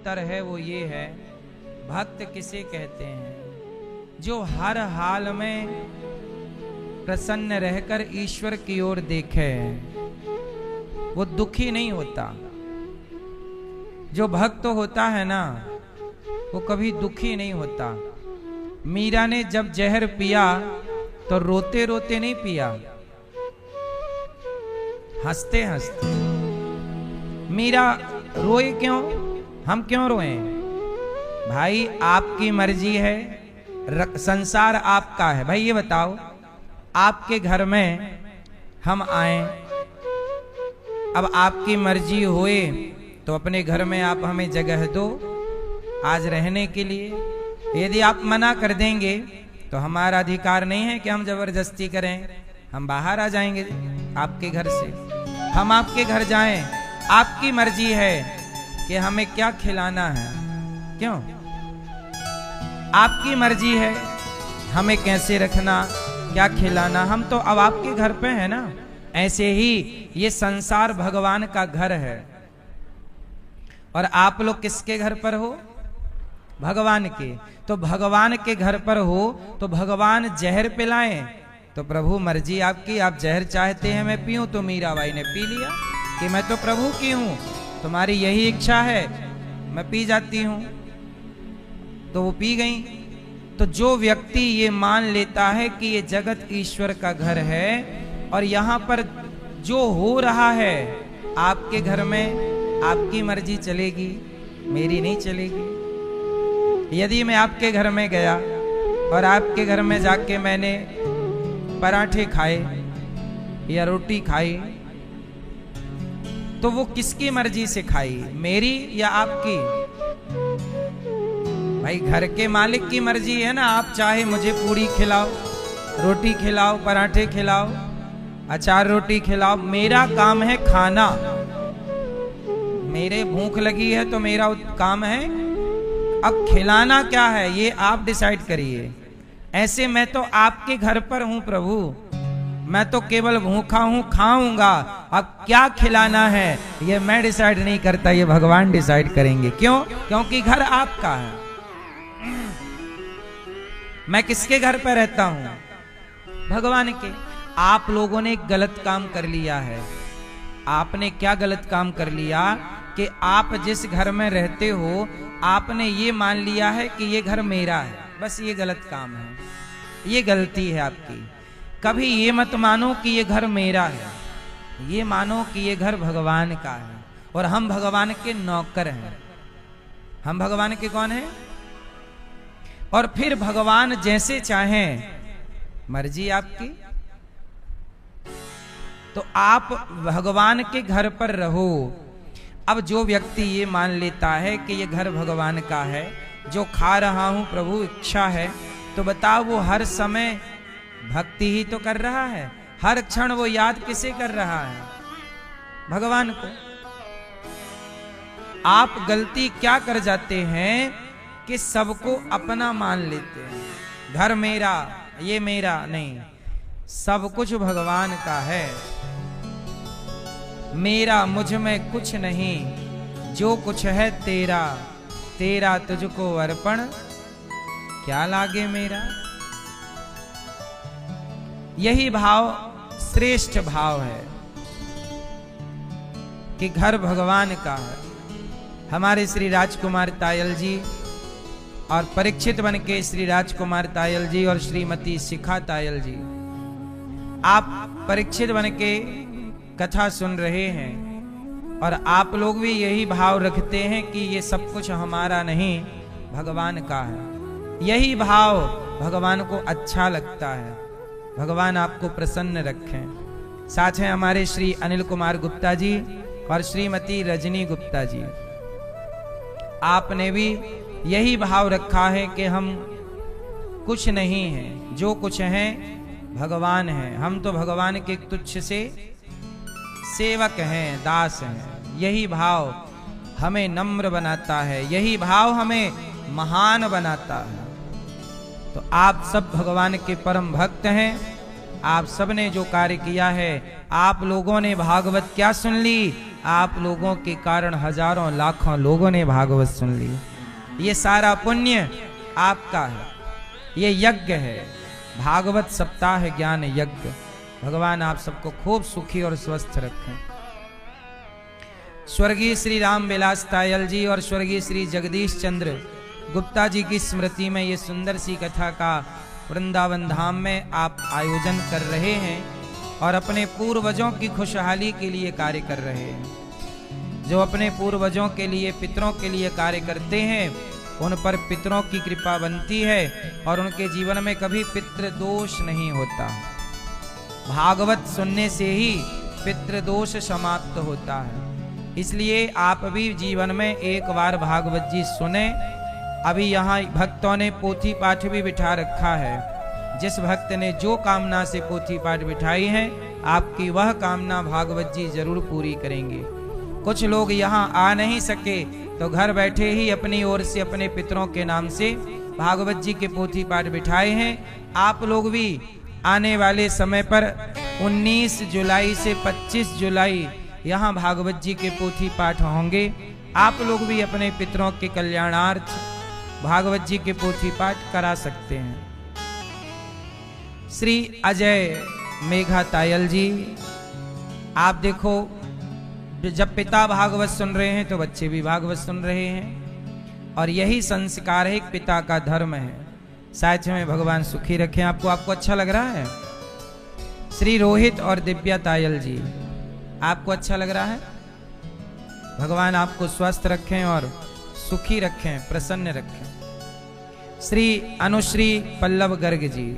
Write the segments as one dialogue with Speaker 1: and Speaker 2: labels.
Speaker 1: उत्तर है वो ये है, भक्त किसे कहते हैं? जो हर हाल में प्रसन्न रहकर ईश्वर की ओर देखे, वो दुखी नहीं होता। जो भक्त होता है ना, वो कभी दुखी नहीं होता। मीरा ने जब जहर पिया तो रोते रोते नहीं पिया, हंसते हंसते। मीरा रोए क्यों? हम क्यों रोए? भाई आपकी मर्जी है, संसार आपका है। भाई ये बताओ, आपके घर में हम आए, अब आपकी मर्जी होए तो अपने घर में आप हमें जगह दो आज रहने के लिए। यदि आप मना कर देंगे तो हमारा अधिकार नहीं है कि हम जबरदस्ती करें, हम बाहर आ जाएंगे आपके घर से। हम आपके घर जाएं, आपकी मर्जी है कि हमें क्या खिलाना है। क्यों? आपकी मर्जी है हमें कैसे रखना, क्या खिलाना। हम तो अब आपके घर पे है ना। ऐसे ही ये संसार भगवान का घर है, और आप लोग किसके घर पर हो? भगवान के। तो भगवान के घर पर हो तो भगवान जहर पिलाएं तो प्रभु मर्जी आपकी, आप जहर चाहते हैं मैं पीऊं तो मीराबाई ने पी लिया कि मैं तो प्रभु की हूं, तुम्हारी यही इच्छा है, मैं पी जाती हूं, तो वो पी गई। तो जो व्यक्ति ये मान लेता है कि ये जगत ईश्वर का घर है और यहाँ पर जो हो रहा है आपके घर में आपकी मर्जी चलेगी, मेरी नहीं चलेगी। यदि मैं आपके घर में गया और आपके घर में जाके मैंने पराठे खाए या रोटी खाई, तो वो किसकी मर्जी से खाई, मेरी या आपकी? भाई घर के मालिक की मर्जी है ना। आप चाहे मुझे पूरी खिलाओ, रोटी खिलाओ, पराठे खिलाओ, अचार रोटी खिलाओ, मेरा काम है खाना। मेरे भूख लगी है तो मेरा काम है, अब खिलाना क्या है ये आप डिसाइड करिए। ऐसे मैं तो आपके घर पर हूं प्रभु, मैं तो केवल भूखा हूं, खाऊंगा। अब क्या खिलाना है ये मैं डिसाइड नहीं करता, ये भगवान डिसाइड करेंगे। क्यों? क्योंकि घर आपका है। मैं किसके घर पर रहता हूं? भगवान के। आप लोगों ने एक गलत काम कर लिया है। आपने क्या गलत काम कर लिया कि आप जिस घर में रहते हो आपने ये मान लिया है कि ये घर मेरा है। बस ये गलत काम है, ये गलती है आपकी। कभी ये मत मानो कि ये घर मेरा है, ये मानो कि ये घर भगवान का है और हम भगवान के नौकर हैं। हम भगवान के कौन हैं? और फिर भगवान जैसे चाहें, मर्जी आपकी। तो आप भगवान के घर पर रहो। अब जो व्यक्ति ये मान लेता है कि ये घर भगवान का है, जो खा रहा हूं प्रभु इच्छा है, तो बताओ वो हर समय भक्ति ही तो कर रहा है। हर क्षण वो याद किसे कर रहा है? भगवान को। आप गलती क्या कर जाते हैं कि सबको अपना मान लेते हैं। घर मेरा, ये मेरा नहीं, सब कुछ भगवान का है। मेरा मुझ में कुछ नहीं, जो कुछ है तेरा, तेरा तुझको अर्पण क्या लागे मेरा। यही भाव श्रेष्ठ भाव है कि घर भगवान का है। हमारे श्री राजकुमार तायल जी और परीक्षित बन के श्री राजकुमार तायल जी और श्रीमती शिखा तायल जी, आप परीक्षित बन के कथा सुन रहे हैं और आप लोग भी यही भाव रखते हैं कि ये सब कुछ हमारा नहीं, भगवान का है। यही भाव भगवान को अच्छा लगता है। भगवान आपको प्रसन्न रखें। साथ हैं हमारे श्री अनिल कुमार गुप्ता जी और श्रीमती रजनी गुप्ता जी। आपने भी यही भाव रखा है कि हम कुछ नहीं हैं, जो कुछ हैं भगवान हैं। हम तो भगवान के तुच्छ से सेवक हैं, दास हैं। यही भाव हमें नम्र बनाता है, यही भाव हमें महान बनाता है। तो आप सब भगवान के परम भक्त हैं। आप सबने जो कार्य किया है, आप लोगों ने भागवत क्या सुन ली? आप लोगों के कारण हजारों लाखों लोगों ने भागवत सुन ली। ये सारा पुण्य आपका है, ये यज्ञ है, भागवत सप्ताह ज्ञान यज्ञ। भगवान आप सबको खूब सुखी और स्वस्थ रखें। स्वर्गीय श्री राम विलास तायल जी और स्वर्गीय श्री जगदीश चंद्र गुप्ता जी की स्मृति में ये सुंदर सी कथा का वृंदावन धाम में आप आयोजन कर रहे हैं और अपने पूर्वजों की खुशहाली के लिए कार्य कर रहे हैं। जो अपने पूर्वजों के लिए, पितरों के लिए कार्य करते हैं, उन पर पितरों की कृपा बनती है और उनके जीवन में कभी पितृ दोष नहीं होता। भागवत सुनने से ही पितृ दोष समाप्त होता है। इसलिए आप भी जीवन में एक बार भागवत जी सुने। अभी यहाँ भक्तों ने पोथी पाठ भी बिठा रखा है। जिस भक्त ने जो कामना से पोथी पाठ बिठाई है, आपकी वह कामना भागवत जी जरूर पूरी करेंगे। कुछ लोग यहाँ आ नहीं सके तो घर बैठे ही अपनी ओर से अपने पितरों के नाम से भागवत जी के पोथी पाठ बिठाए हैं। आप लोग भी आने वाले समय पर 19 जुलाई से 25 जुलाई यहाँ भागवत जी के पोथी पाठ होंगे। आप लोग भी अपने पितरों के कल्याणार्थ भागवत जी के पोथी पाठ करा सकते हैं। श्री अजय मेघा तायल जी, आप देखो, जब पिता भागवत सुन रहे हैं तो बच्चे भी भागवत सुन रहे हैं और यही संस्कार है, एक पिता का धर्म है। साथ में भगवान सुखी रखें आपको। आपको अच्छा लग रहा है? श्री रोहित और दिव्या तायल जी, आपको अच्छा लग रहा है? भगवान आपको स्वस्थ रखें और सुखी रखें, प्रसन्न रखें। श्री अनुश्री पल्लव गर्ग जी,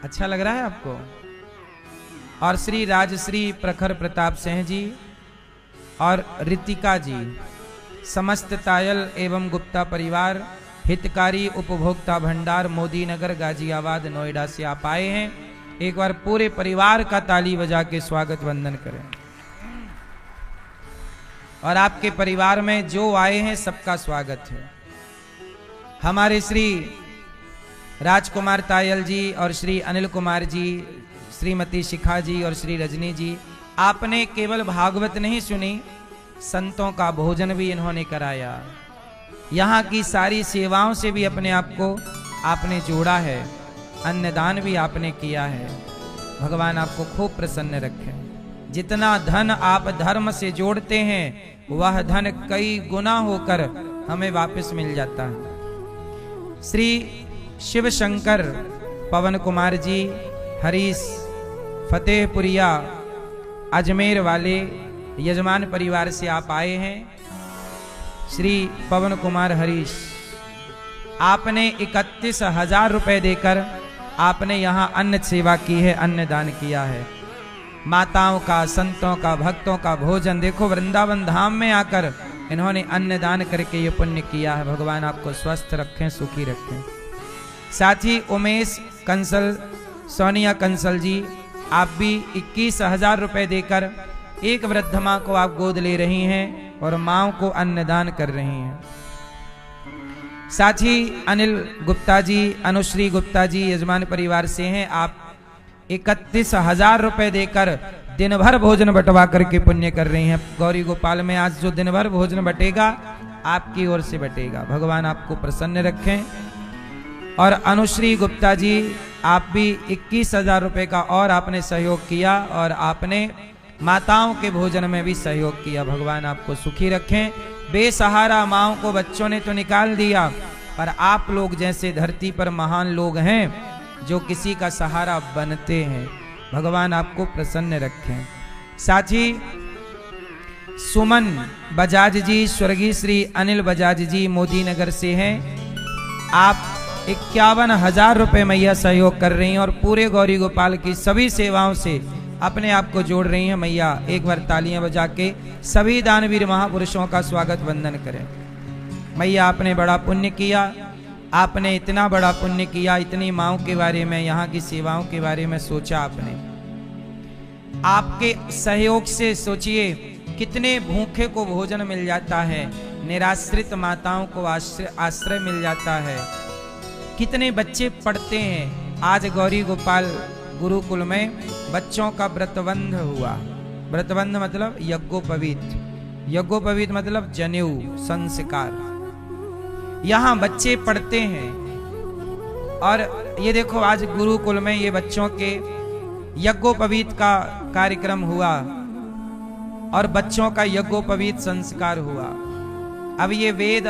Speaker 1: अच्छा लग रहा है आपको? और श्री राजश्री प्रखर प्रताप सिंह जी और रितिका जी, समस्त तायल एवं गुप्ता परिवार, हितकारी उपभोक्ता भंडार, मोदी नगर, गाजियाबाद, नोएडा से आप आए हैं। एक बार पूरे परिवार का ताली बजा के स्वागत वंदन करें। और आपके परिवार में जो आए हैं सबका स्वागत है। हमारे श्री राजकुमार तायल जी और श्री अनिल कुमार जी, श्रीमती शिखा जी और श्री रजनी जी, आपने केवल भागवत नहीं सुनी, संतों का भोजन भी इन्होंने कराया। यहाँ की सारी सेवाओं से भी अपने आप को आपने जोड़ा है, अन्नदान भी आपने किया है। भगवान आपको खूब प्रसन्न रखें। जितना धन आप धर्म से जोड़ते हैं वह धन कई गुना होकर हमें वापस मिल जाता है। श्री शिव शंकर पवन कुमार जी, हरीश फतेहपुरिया अजमेर वाले यजमान परिवार से आप आए हैं। श्री पवन कुमार हरीश, आपने 31,000 रुपए देकर आपने यहाँ अन्न सेवा की है, अन्नदान किया है। माताओं का, संतों का, भक्तों का भोजन, देखो वृंदावन धाम में आकर इन्होंने अन्नदान करके ये पुण्य किया है। भगवान आपको स्वस्थ रखें, सुखी रखें। साथ ही उमेश कंसल, सोनिया कंसल जी, आप भी 21,000 रुपए देकर एक वृद्ध माँ को आप गोद ले रही हैं और माँ को अन्नदान कर रही हैं। साथ ही अनिल गुप्ता जी, अनुश्री गुप्ता जी यजमान परिवार से हैं। आप 31,000 रुपए देकर दिन भर भोजन बंटवा करके पुण्य कर रही हैं। गौरी गोपाल में आज जो दिन भर भोजन बटेगा आपकी ओर से बटेगा। भगवान आपको प्रसन्न रखें। और अनुश्री गुप्ता जी, आप भी 21,000 रुपए का और आपने सहयोग किया और आपने माताओं के भोजन में भी सहयोग किया। भगवान आपको सुखी रखें। बेसहारा माओं को बच्चों ने तो निकाल दिया, पर आप लोग जैसे धरती पर महान लोग हैं जो किसी का सहारा बनते हैं। भगवान आपको प्रसन्न रखें। साथ ही सुमन बजाज जी, स्वर्गीय श्री अनिल बजाज जी मोदी नगर से हैं। आप 51,000 रुपए मैया सहयोग कर रही हैं और पूरे गौरी गोपाल की सभी सेवाओं से अपने आप को जोड़ रही हैं। मैया एक बार तालियां बजा के सभी दानवीर महापुरुषों का स्वागत वंदन करें। मैया आपने बड़ा पुण्य किया, आपने इतना बड़ा पुण्य किया, इतनी माओं के बारे में, यहाँ की सेवाओं के बारे में सोचा आपने। आपके सहयोग से सोचिए कितने भूखे को भोजन मिल जाता है, निराश्रित माताओं को आश्रय मिल जाता है, कितने बच्चे पढ़ते हैं। आज गौरी गोपाल गुरुकुल में बच्चों का व्रतबंध हुआ, व्रतबंध मतलब यज्ञोपवीत, यज्ञोपवीत मतलब जनेऊ संस्कार। यहां बच्चे पढ़ते हैं और ये देखो आज गुरुकुल में ये बच्चों के यज्ञोपवीत का कार्यक्रम हुआ और बच्चों का यज्ञोपवीत संस्कार हुआ। अब ये वेद